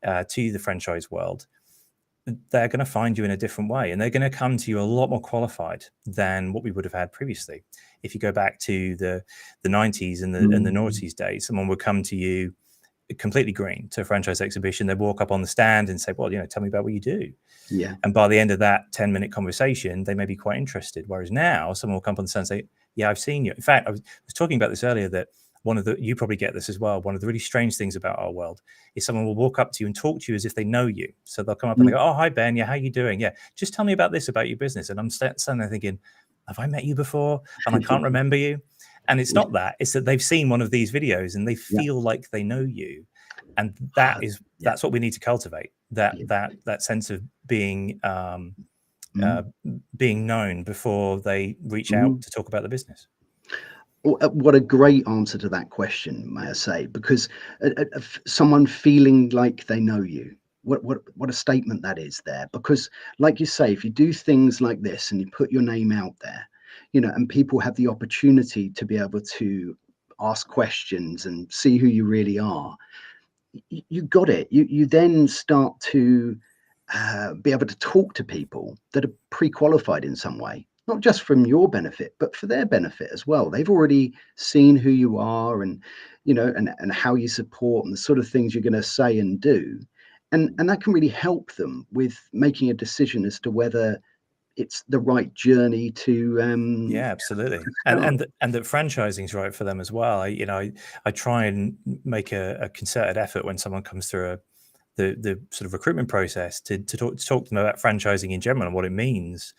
to the franchise world, they're going to find you in a different way, and they're going to come to you a lot more qualified than what we would have had previously. If you go back to the 90s and the noughties days, someone would come to you completely green to a franchise exhibition. They'd walk up on the stand and say, well, tell me about what you do. Yeah. And by the end of that 10-minute conversation, they may be quite interested. Whereas now someone will come up on the stand and say, yeah, I've seen you. In fact, I was talking about this earlier, that you probably get this as well. One of the really strange things about our world is someone will walk up to you and talk to you as if they know you. So they'll come up and they go, oh, hi, Ben. Yeah, how you doing? Yeah, just tell me about this, about your business. And I'm standing there thinking, have I met you before? And I can't remember you. And it's not that. It's that they've seen one of these videos and they feel like they know you. And that's what we need to cultivate, that sense of being being known before they reach out to talk about the business. What a great answer to that question, may I say, because someone feeling like they know you, what a statement that is there. Because like you say, if you do things like this and you put your name out there, and people have the opportunity to be able to ask questions and see who you really are, you got it. You then start to be able to talk to people that are pre-qualified in some way, not just from your benefit, but for their benefit as well. They've already seen who you are and, and how you support and the sort of things you're going to say and do. And that can really help them with making a decision as to whether it's the right journey to yeah, absolutely. And that franchising is right for them as well. I try and make a concerted effort when someone comes through the sort of recruitment process to talk to them about franchising in general and what it means,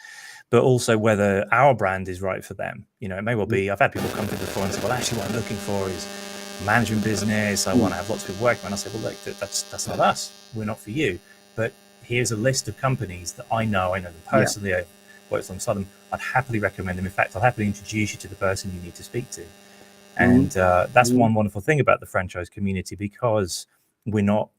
but also whether our brand is right for them. It may well be, I've had people come through before and say, well, actually what I'm looking for is a management business. I want to have lots of people working. And I say, well, look, that's not us. We're not for you. But here's a list of companies that I know them personally. I've worked alongside them. I'd happily recommend them. In fact, I'll happily introduce you to the person you need to speak to. And that's one wonderful thing about the franchise community, because we're not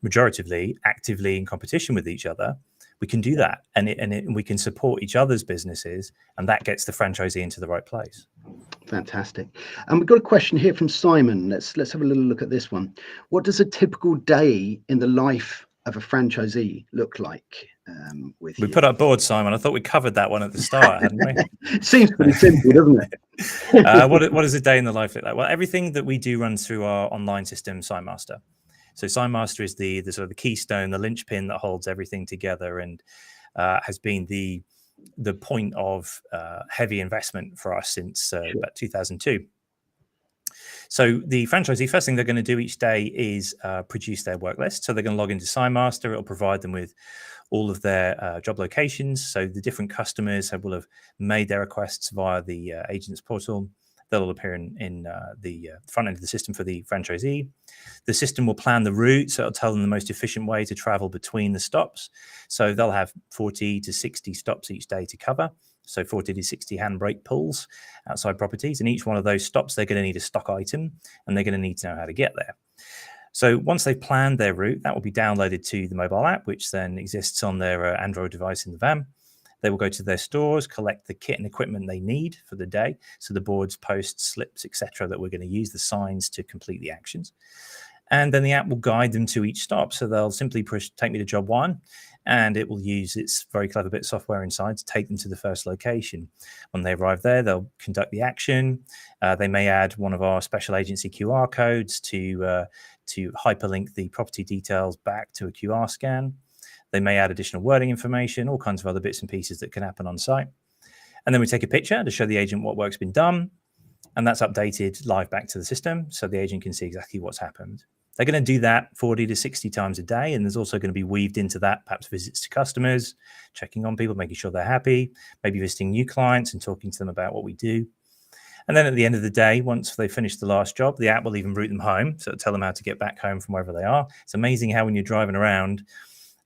majoritively actively in competition with each other. We can do that, and we can support each other's businesses, and that gets the franchisee into the right place. Fantastic. And we've got a question here from Simon. Let's have a little look at this one. What does a typical day in the life of a franchisee look like? We put up board, Simon. I thought we covered that one at the start, hadn't we? Seems pretty simple, doesn't it? What does a day in the life look like? Well, everything that we do runs through our online system, SignMaster. So SignMaster is the sort of the keystone, the linchpin that holds everything together, and has been the point of heavy investment for us since about 2002. So the franchisee, first thing they're going to do each day is produce their work list. So they're going to log into SignMaster. It'll provide them with all of their job locations. So the different customers will have made their requests via the agent's portal. They'll appear in the front end of the system for the franchisee. The system will plan the route, so it'll tell them the most efficient way to travel between the stops. So they'll have 40 to 60 stops each day to cover. So 40 to 60 handbrake pulls outside properties. And each one of those stops, they're going to need a stock item, and they're going to need to know how to get there. So once they've planned their route, that will be downloaded to the mobile app, which then exists on their Android device in the van. They will go to their stores, collect the kit and equipment they need for the day. So the boards, posts, slips, etc., that we're going to use, the signs to complete the actions. And then the app will guide them to each stop. So they'll simply push, take me to job one, and it will use its very clever bit of software inside to take them to the first location. When they arrive there, they'll conduct the action. They may add one of our special agency QR codes to hyperlink the property details back to a QR scan. They may add additional wording information, all kinds of other bits and pieces that can happen on site. And then we take a picture to show the agent what work's been done. And that's updated live back to the system so the agent can see exactly what's happened. They're going to do that 40 to 60 times a day. And there's also going to be weaved into that perhaps visits to customers, checking on people, making sure they're happy, maybe visiting new clients and talking to them about what we do. And then at the end of the day, once they finish the last job, the app will even route them home. So it'll tell them how to get back home from wherever they are. It's amazing how when you're driving around,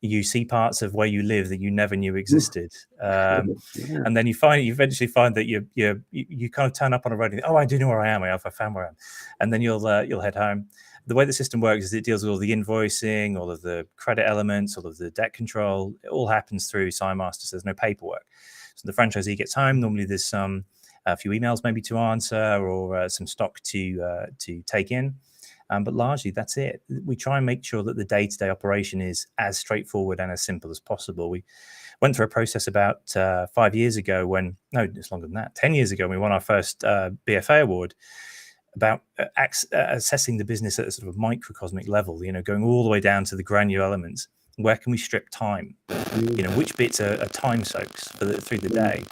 You see parts of where you live that you never knew existed, Yeah. and then you eventually find that you kind of turn up on a road and think, oh, I do know where I am. I found where I am, and then you'll head home. The way the system works is it deals with all the invoicing, all of the credit elements, all of the debt control. It all happens through SignMaster, so there's no paperwork. So the franchisee gets home. Normally, there's a few emails maybe to answer, or some stock to take in. But largely, that's it. We try and make sure that the day-to-day operation is as straightforward and as simple as possible. We went through a process about 5 years ago it's longer than that, 10 years ago, when we won our first BFA award, about assessing the business at a sort of microcosmic level, going all the way down to the granular elements. Where can we strip time? Which bits are time soaks through the day?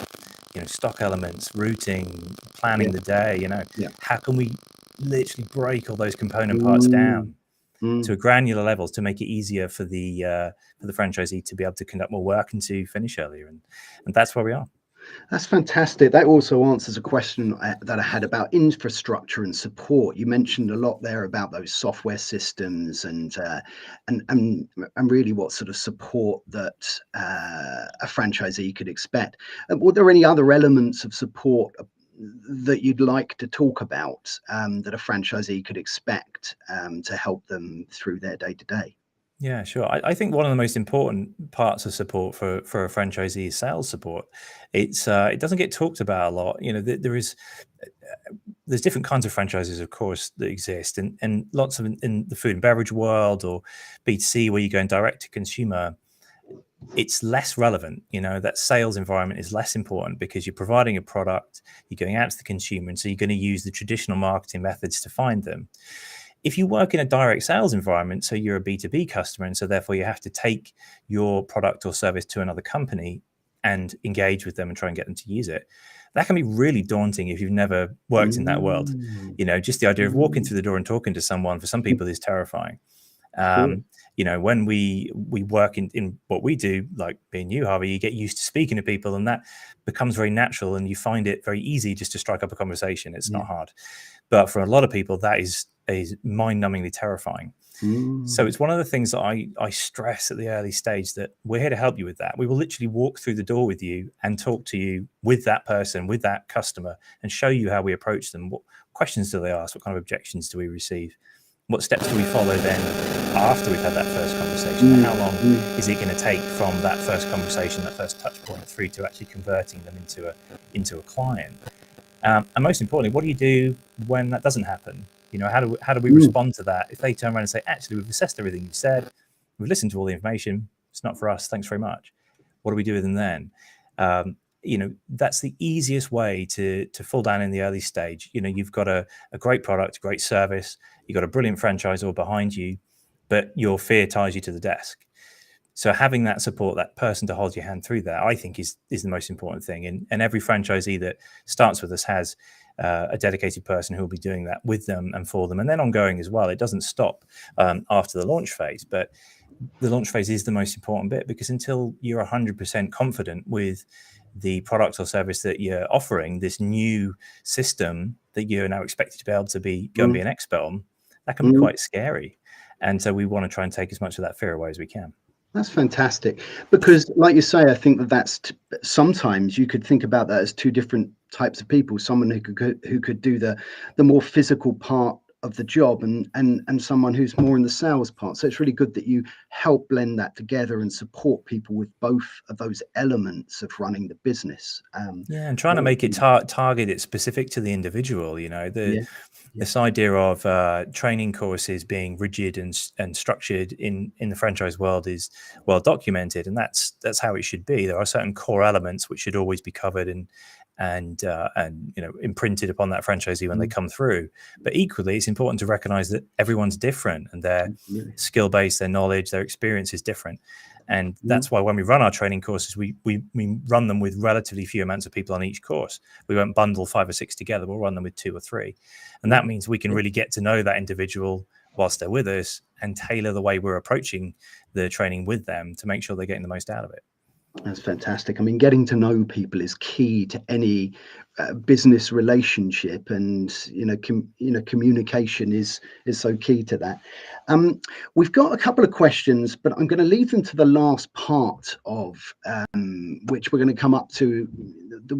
Stock elements, routing, planning the day, how can we literally break all those component parts down to a granular level to make it easier for the franchisee to be able to conduct more work and to finish earlier. And that's where we are. That's fantastic. That also answers a question that I had about infrastructure and support. You mentioned a lot there about those software systems and really what sort of support that a franchisee could expect. Were there any other elements of support that you'd like to talk about that a franchisee could expect to help them through their day-to-day? Yeah, sure. I think one of the most important parts of support for a franchisee is sales support. It doesn't get talked about a lot. There's different kinds of franchises, of course, that exist, and lots of in the food and beverage world or B2C, where you're going direct to consumer. It's less relevant. That sales environment is less important because you're providing a product, you're going out to the consumer, and so you're going to use the traditional marketing methods to find them. If you work in a direct sales environment, so you're a B2B customer, and so therefore you have to take your product or service to another company and engage with them and try and get them to use it, that can be really daunting if you've never worked in that world. Just the idea of walking through the door and talking to someone, for some people, is terrifying. When we work in what we do, like being you, Harvey, you get used to speaking to people, and that becomes very natural, and you find it very easy just to strike up a conversation. It's not hard. But for a lot of people, that is mind-numbingly terrifying. So it's one of the things that I stress at the early stage, that we're here to help you with that. We will literally walk through the door with you and talk to you with that person, with that customer, and show you how we approach them. What questions do they ask? What kind of objections do we receive? What steps do we follow then after we've had that first conversation? How long is it going to take from that first conversation, that first touch point, through to actually converting them into a client? And most importantly, what do you do when that doesn't happen? How do we respond to that? If they turn around and say, actually, we've assessed everything you've said, we've listened to all the information, it's not for us, thanks very much. What do we do with them then? That's the easiest way to fall down in the early stage. You've got a great product, great service, you've got a brilliant franchisor behind you, but your fear ties you to the desk. So having that support, that person to hold your hand through that, I think is the most important thing. And every franchisee that starts with us has a dedicated person who will be doing that with them and for them, and then ongoing as well. It doesn't stop after the launch phase, but the launch phase is the most important bit, because until you're 100% confident with the product or service that you're offering, this new system that you're now expected to be able to go and be an expert on, that can be quite scary. And so we want to try and take as much of that fear away as we can. That's fantastic, because like you say, I think that's sometimes you could think about that as two different types of people. Someone who could do the more physical part of the job, and someone who's more in the sales part. So it's really good that you help blend that together and support people with both of those elements of running the business. And trying to make it target it specific to the individual. This idea of training courses being rigid and structured in the franchise world is well documented, and that's how it should be. There are certain core elements which should always be covered and imprinted upon that franchisee when they come through. But equally, it's important to recognize that everyone's different, and their skill base, their knowledge, their experience is different. And that's why when we run our training courses, we run them with relatively few amounts of people on each course. We won't bundle 5 or 6 together. We'll run them with 2 or 3. And that means we can really get to know that individual whilst they're with us and tailor the way we're approaching the training with them to make sure they're getting the most out of it. That's fantastic. I mean, getting to know people is key to any business relationship, and communication is so key to that. Um, we've got a couple of questions, but I'm going to leave them to the last part of which we're going to come up to. There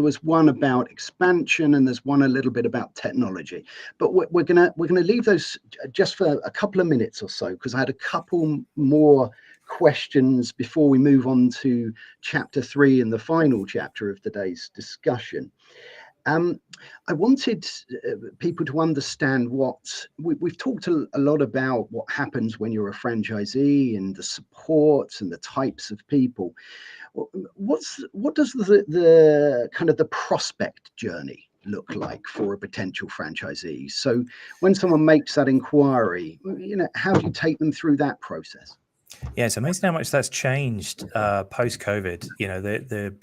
was one about expansion, and there's one a little bit about technology, but we're gonna leave those just for a couple of minutes or so, because I had a couple more questions before we move on to chapter 3 and the final chapter of today's discussion. I wanted people to understand what we've talked a lot about, what happens when you're a franchisee and the support and the types of people. What does the kind of the prospect journey look like for a potential franchisee? So when someone makes that inquiry, how do you take them through that process? Yeah, it's amazing how much that's changed post-COVID. The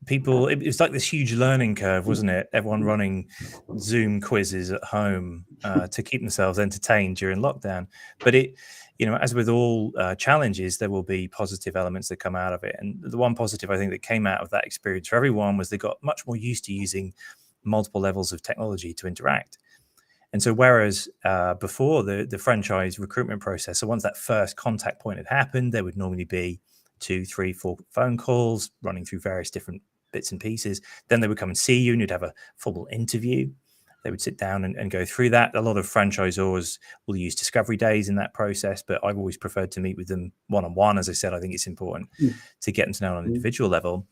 people, it's like this huge learning curve, wasn't it? Everyone running Zoom quizzes at home to keep themselves entertained during lockdown. But as with all challenges, there will be positive elements that come out of it. And the one positive I think that came out of that experience for everyone was they got much more used to using multiple levels of technology to interact. And so whereas before the franchise recruitment process, so once that first contact point had happened, there would normally be 2, 3, 4 phone calls running through various different bits and pieces. Then they would come and see you and you'd have a formal interview. They would sit down and go through that. A lot of franchisors will use discovery days in that process, but I've always preferred to meet with them one-on-one. As I said, I think it's important to get them to know on an individual level.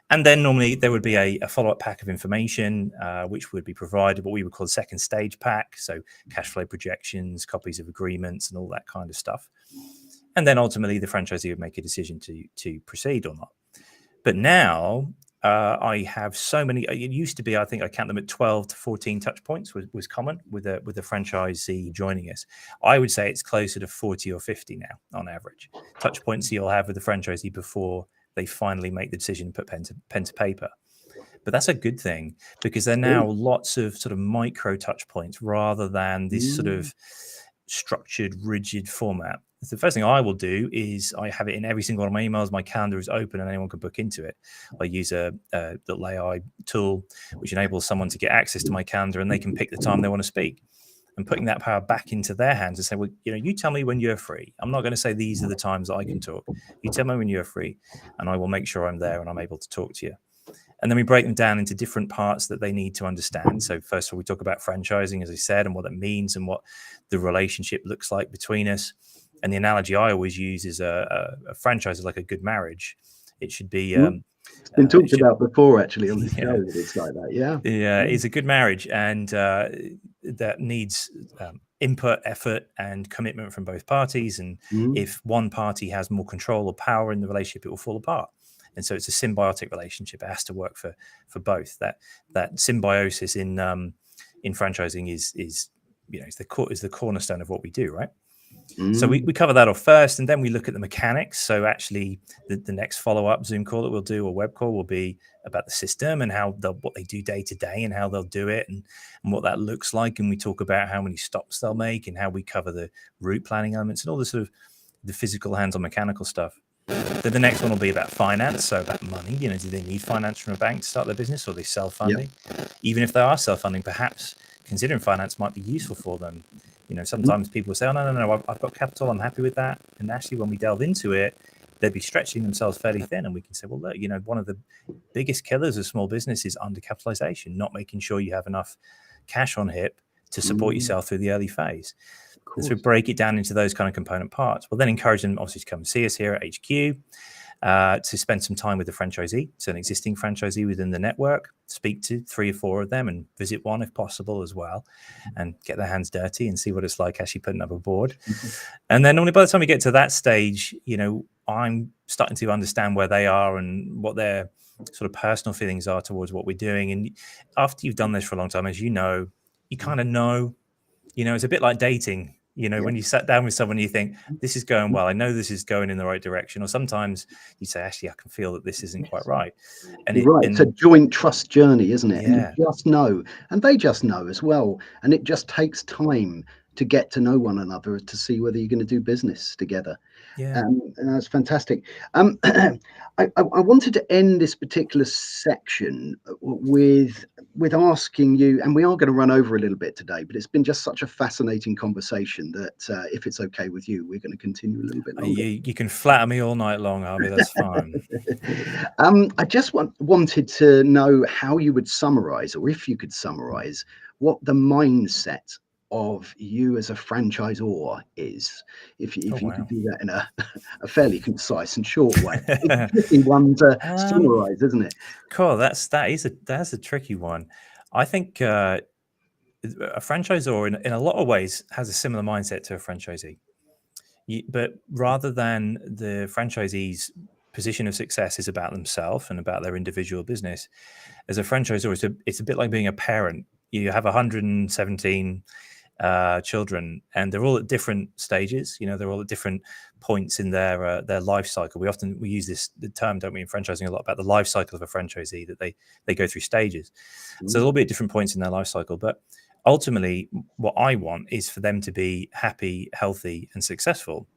And then normally there would be a follow-up pack of information, which would be provided, what we would call a second stage pack. So cash flow projections, copies of agreements, and all that kind of stuff. And then ultimately the franchisee would make a decision to proceed or not. But now I have so many. It used to be, I think I count them at 12 to 14 touch points was common with a franchisee joining us. I would say it's closer to 40 or 50 now on average. Touch points you'll have with the franchisee before they finally make the decision to put pen to paper. But that's a good thing, because there are now lots of sort of micro touch points rather than this sort of structured, rigid format. The first thing I will do is I have it in every single one of my emails. My calendar is open and anyone can book into it. I use a little AI tool which enables someone to get access to my calendar and they can pick the time they want to speak. And putting that power back into their hands and say, well, you tell me when you're free. I'm not going to say these are the times that I can talk. You tell me when you're free and I will make sure I'm there and I'm able to talk to you. And then we break them down into different parts that they need to understand. So first of all, we talk about franchising, as I said, and what that means and what the relationship looks like between us. And the analogy I always use is a franchise is like a good marriage. It should be... It's been talked about before, actually, on the show. It's like that, yeah. It's a good marriage, and that needs input, effort, and commitment from both parties. And if one party has more control or power in the relationship, it will fall apart. And so it's a symbiotic relationship. It has to work for both. That symbiosis in franchising is the cornerstone of what we do, right? So we cover that off first, and then we look at the mechanics. So actually, the next follow-up Zoom call that we'll do, or web call, will be about the system and what they do day to day and how they'll do it and what that looks like. And we talk about how many stops they'll make and how we cover the route planning elements and all the sort of the physical, hands-on mechanical stuff. Then the next one will be about finance, so about money. Do they need finance from a bank to start their business, or are they self-funding? Even if they are self-funding, perhaps considering finance might be useful for them. Sometimes people say, oh, no, I've got capital, I'm happy with that. And actually, when we delve into it, they'd be stretching themselves fairly thin. And we can say, well, look, one of the biggest killers of small business is undercapitalization, not making sure you have enough cash on hip to support yourself through the early phase. And so we break it down into those kind of component parts. We'll then encourage them, obviously, to come and see us here at HQ, to spend some time with the franchisee, so an existing franchisee within the network, speak to 3 or 4 of them and visit one if possible as well, and get their hands dirty and see what it's like actually putting up a board. And then normally by the time we get to that stage, I'm starting to understand where they are and what their sort of personal feelings are towards what we're doing. And after you've done this for a long time, as you kind of know, it's a bit like dating. When you sat down with someone, you think, this is going well. I know this is going in the right direction. Or sometimes you say, actually, I can feel that this isn't quite right. And it's a joint trust journey, isn't it? Yeah. And you just know, and they just know as well. And it just takes time to get to know one another to see whether you're going to do business together. Yeah. And that's fantastic. I wanted to end this particular section with asking you, and we are going to run over a little bit today, but it's been just such a fascinating conversation that if it's okay with you, we're going to continue a little bit longer. You can flatter me all night long, Harvey. That's fine. I just wanted to know how you would summarize, or if you could summarize, what the mindset of you as a franchisor is, if you could do that in a fairly concise and short way. It's a tricky one to summarize, isn't it? Cool. That's a tricky one. I think a franchisor in a lot of ways has a similar mindset to a franchisee. But rather than the franchisee's position of success is about themselves and about their individual business, as a franchisor, it's a bit like being a parent. You have 117 children, and they're all at different stages. They're all at different points in their life cycle. We use the term, don't we, in franchising a lot, about the life cycle of a franchisee, that they go through stages. So there'll be at different points in their life cycle, but ultimately what I want is for them to be happy, healthy, and successful,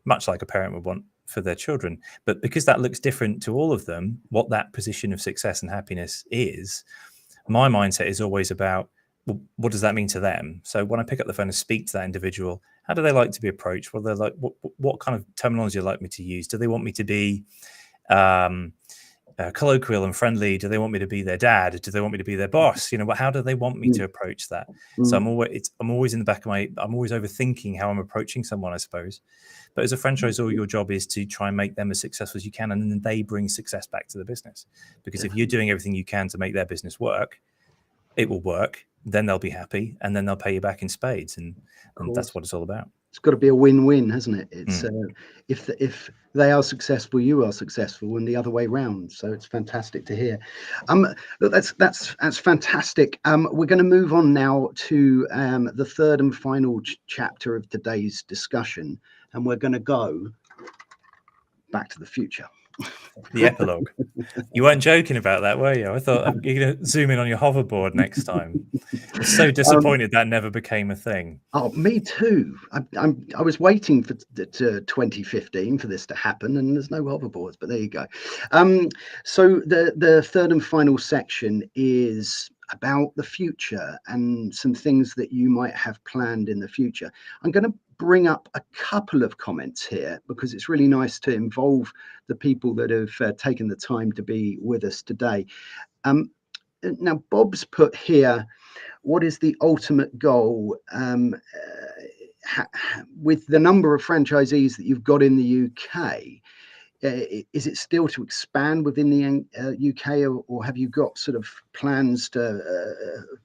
much like a parent would want for their children. But because that looks different to all of them, what that position of success and happiness is, my mindset is always about, well, what does that mean to them? So when I pick up the phone and speak to that individual, how do they like to be approached? What they like? What kind of terminology do they like me to use? Do they want me to be colloquial and friendly? Do they want me to be their dad? Do they want me to be their boss? How do they want me to approach that? So I'm always in the back of I'm always overthinking how I'm approaching someone, I suppose. But as a franchisor, your job is to try and make them as successful as you can, and then they bring success back to the business. Because if you're doing everything you can to make their business work, it will work. Then they'll be happy, and then they'll pay you back in spades, and that's what it's all about. It's got to be a win-win, hasn't it? It's if they are successful, you are successful, and the other way round. So it's fantastic to hear. Look, that's fantastic. We're going to move on now to the third and final chapter of today's discussion, and we're going to go back to the future. The epilogue. You weren't joking about that, were you? I thought you're going to zoom in on your hoverboard next time. I'm so disappointed that never became a thing. Oh, me too. I was waiting for 2015 for this to happen, and there's no hoverboards. But there you go. So the third and final section is about the future and some things that you might have planned in the future. I'm going to bring up a couple of comments here because it's really nice to involve the people that have taken the time to be with us today. Now, Bob's put here, what is the ultimate goal with the number of franchisees that you've got in the UK? Is it still to expand within the UK, or have you got sort of plans to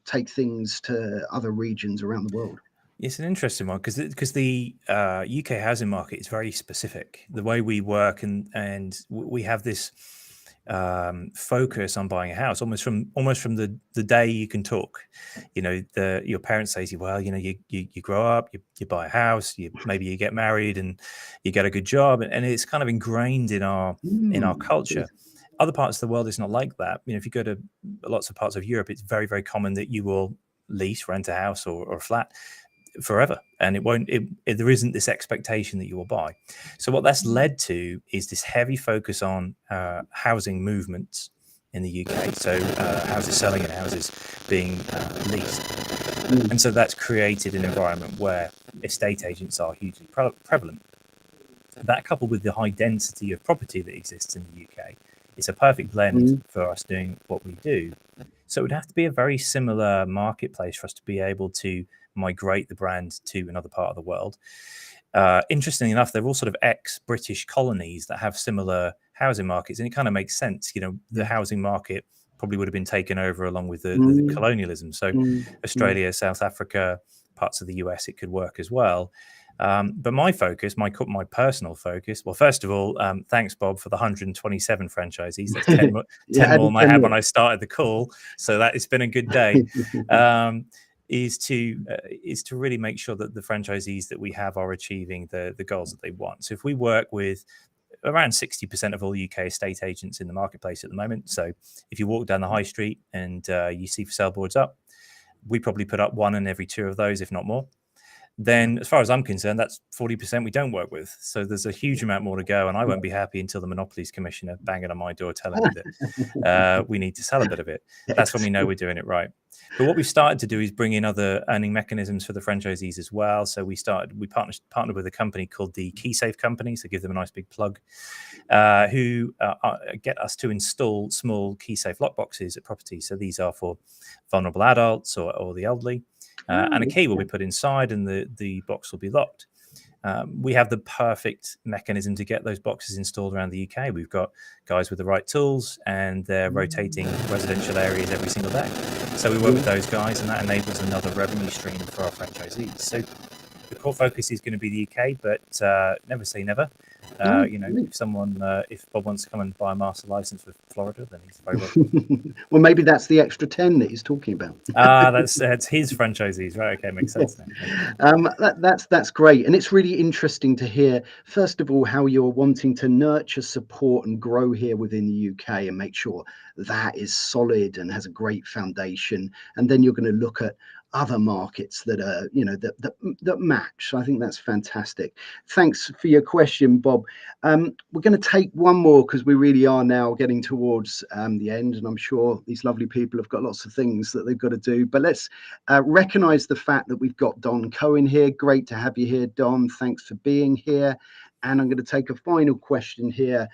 take things to other regions around the world? It's an interesting one because the UK housing market is very specific. The way we work and we have this focus on buying a house almost from the day you can talk. Your parents say to you, well, you grow up, you buy a house, maybe you get married and you get a good job, and it's kind of ingrained in our culture. Other parts of the world, it's not like that. If you go to lots of parts of Europe, it's very, very common that you will rent a house or a flat forever, and there isn't this expectation that you will buy. So what that's led to is this heavy focus on housing movements in the UK, so houses selling and houses being leased. And so that's created an environment where estate agents are hugely prevalent. That, coupled with the high density of property that exists in the UK, it's a perfect blend for us doing what we do. So it would have to be a very similar marketplace for us to be able to migrate the brand to another part of the world. Interestingly enough, they're all sort of ex-British colonies that have similar housing markets, and it kind of makes sense. The housing market probably would have been taken over along with the colonialism. So Australia, South Africa, parts of the US, it could work as well. But my focus, my personal focus, well, first of all, thanks, Bob, for the 127 franchisees. That's 10 more than I had when I started the call. So it's been a good day. Is to really make sure that the franchisees that we have are achieving the goals that they want. So if we work with around 60% of all UK estate agents in the marketplace at the moment. So if you walk down the high street and you see for sale boards up, we probably put up one in every two of those, if not more. then as far as I'm concerned, that's 40% we don't work with. So there's a huge amount more to go, and I won't be happy until the Monopolies Commissioner banging on my door telling me that we need to sell a bit of it. That's when we know we're doing it right. But what we've started to do is bring in other earning mechanisms for the franchisees as well. So we partnered with a company called the KeySafe Company, so give them a nice big plug, who get us to install small KeySafe lockboxes at properties. So these are for vulnerable adults or the elderly. And a key will be put inside and the box will be locked. We have the perfect mechanism to get those boxes installed around the UK. We've got guys with the right tools and they're rotating residential areas every single day. So we work with those guys and that enables another revenue stream for our franchisees. So the core focus is going to be the UK, but never say never. If Bob wants to come and buy a master license for Florida, then he's very welcome. Well, maybe that's the extra 10 that he's talking about. That's his franchisees, right? Okay, makes sense now. That's great, and it's really interesting to hear. First of all, how you're wanting to nurture, support, and grow here within the UK, and make sure that is solid and has a great foundation. And then you're going to look at other markets that are, that match. So I think that's fantastic. Thanks for your question, Bob. We're going to take one more because we really are now getting towards the end, and I'm sure these lovely people have got lots of things that they've got to do. But let's recognize the fact that we've got Don Cohen here. Great to have you here, Don. Thanks for being here. And I'm going to take a final question here.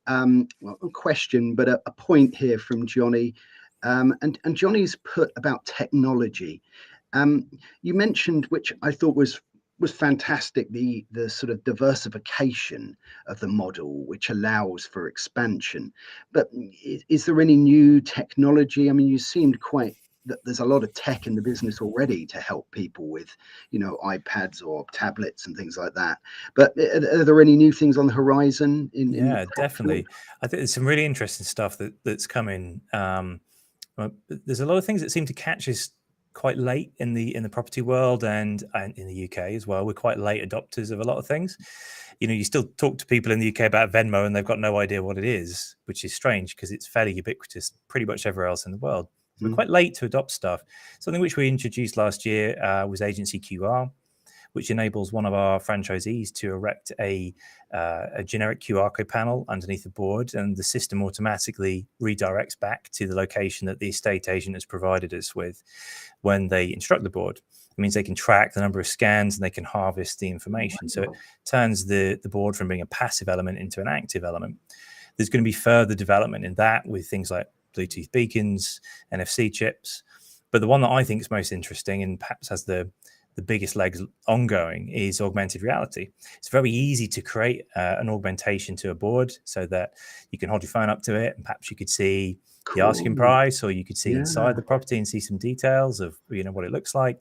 Well, a question, but a point here from Johnny. And Johnny's put about technology. You mentioned, which I thought was fantastic, the sort of diversification of the model, which allows for expansion. But is there any new technology? I mean, you seemed quite that there's a lot of tech in the business already to help people with, iPads or tablets and things like that. But are there any new things on the horizon? Yeah, definitely. I think there's some really interesting stuff that's coming. There's a lot of things that seem to catch us quite late in the property world and in the UK as well. We're quite late adopters of a lot of things. You still talk to people in the UK about Venmo and they've got no idea what it is, which is strange because it's fairly ubiquitous pretty much everywhere else in the world. So we're quite late to adopt stuff. Something which we introduced last year was agency QR, which enables one of our franchisees to erect a generic QR code panel underneath the board, and the system automatically redirects back to the location that the estate agent has provided us with when they instruct the board. It means they can track the number of scans and they can harvest the information. So it turns the board from being a passive element into an active element. There's going to be further development in that with things like Bluetooth beacons, NFC chips. But the one that I think is most interesting and perhaps has the biggest legs ongoing is augmented reality. It's very easy to create an augmentation to a board so that you can hold your phone up to it and perhaps you could see the asking price, or you could see inside the property and see some details of what it looks like.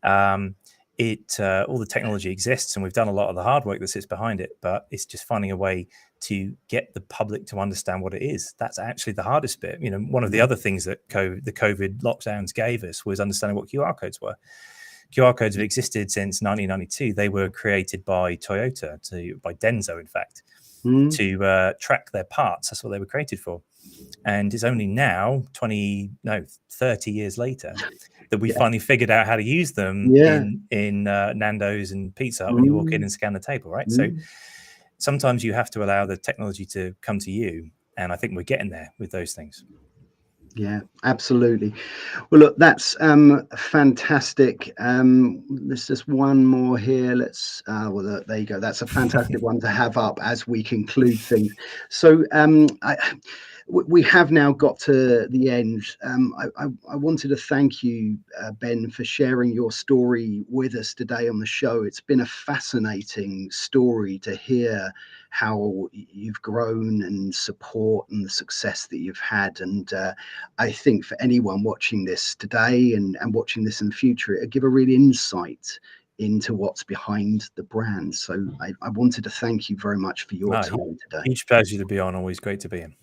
All the technology exists and we've done a lot of the hard work that sits behind it, but it's just finding a way to get the public to understand what it is. That's actually the hardest bit. One of the other things that the COVID lockdowns gave us was understanding what QR codes were. QR codes have existed since 1992. They were created by Toyota, by Denso, in fact, to track their parts. That's what they were created for. And it's only now, 30 years later, that we finally figured out how to use them in Nando's and Pizza Hut when you walk in and scan the table, right? So sometimes you have to allow the technology to come to you. And I think we're getting there with those things. Yeah, absolutely. Well, look, that's fantastic. There's just one more here. There you go. That's a fantastic one to have up as we conclude things. So we have now got to the end. I wanted to thank you, Ben, for sharing your story with us today on the show. It's been a fascinating story to hear how you've grown and support and the success that you've had. And I think for anyone watching this today and watching this in the future, it'll give a real insight into what's behind the brand. So I wanted to thank you very much for your time today. Huge pleasure to be on. Always great to be in.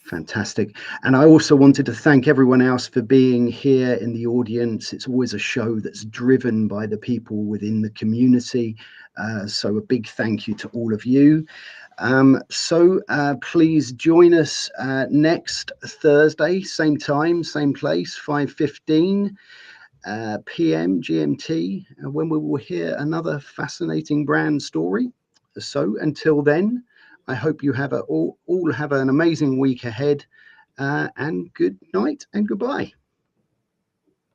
Fantastic. And I also wanted to thank everyone else for being here in the audience. It's always a show that's driven by the people within the community. So a big thank you to all of you. So please join us next Thursday, same time, same place, 5:15. PM GMT, when we will hear another fascinating brand story. So until then, I hope you have all have an amazing week ahead, and good night and goodbye.